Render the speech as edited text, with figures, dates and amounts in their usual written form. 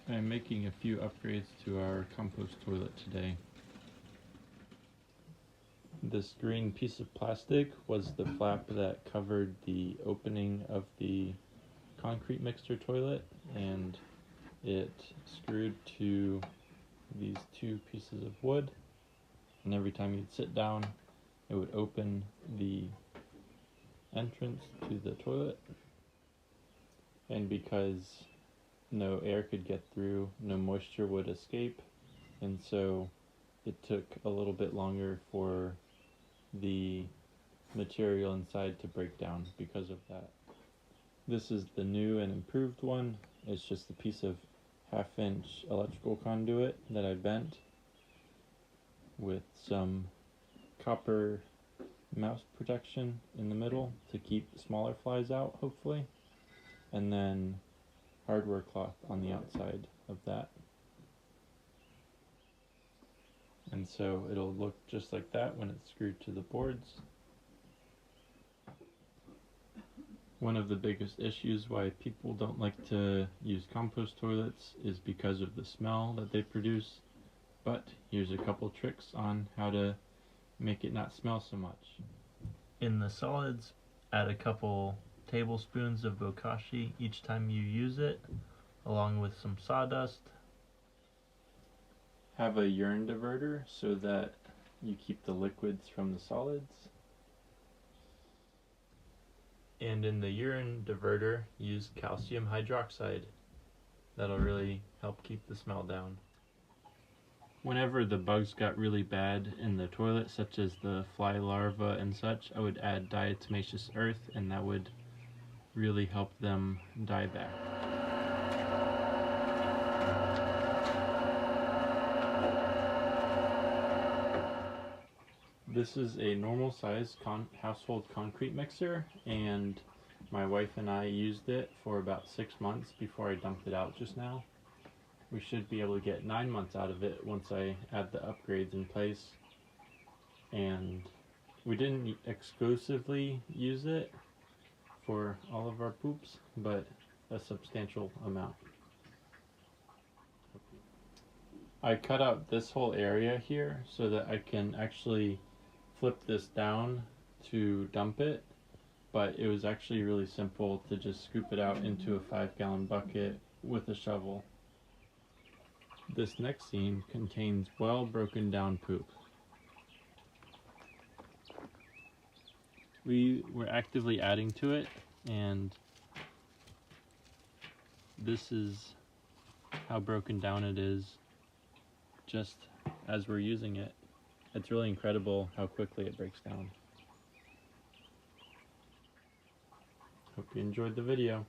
I'm making a few upgrades to our compost toilet today. This green piece of plastic was the flap that covered the opening of the concrete mixer toilet, and it screwed to these two pieces of wood, and every time you'd sit down it would open the entrance to the toilet, and because no air could get through, no moisture would escape, and so it took a little bit longer for the material inside to break down because of that. This is the new and improved one. It's just a piece of 1/2-inch electrical conduit that I bent with some copper mouse protection in the middle to keep smaller flies out, hopefully, and then hardware cloth on the outside of that. And so it'll look just like that when it's screwed to the boards. One of the biggest issues why people don't like to use compost toilets is because of the smell that they produce, but here's a couple tricks on how to make it not smell so much. In the solids, add a couple tablespoons of bokashi each time you use it, along with some sawdust. Have a urine diverter so that you keep the liquids from the solids. And in the urine diverter, use calcium hydroxide. That'll really help keep the smell down. Whenever the bugs got really bad in the toilet, such as the fly larvae and such, I would add diatomaceous earth, and that would really help them die back. This is a normal size household concrete mixer, and my wife and I used it for about 6 months before I dumped it out just now. We should be able to get 9 months out of it once I add the upgrades in place. And we didn't exclusively use it for all of our poops, but a substantial amount. I cut out this whole area here so that I can actually flip this down to dump it, but it was actually really simple to just scoop it out into a 5-gallon bucket with a shovel. This next scene contains well broken down poop. We were actively adding to it, and this is how broken down it is just as we're using it. It's really incredible how quickly it breaks down. Hope you enjoyed the video.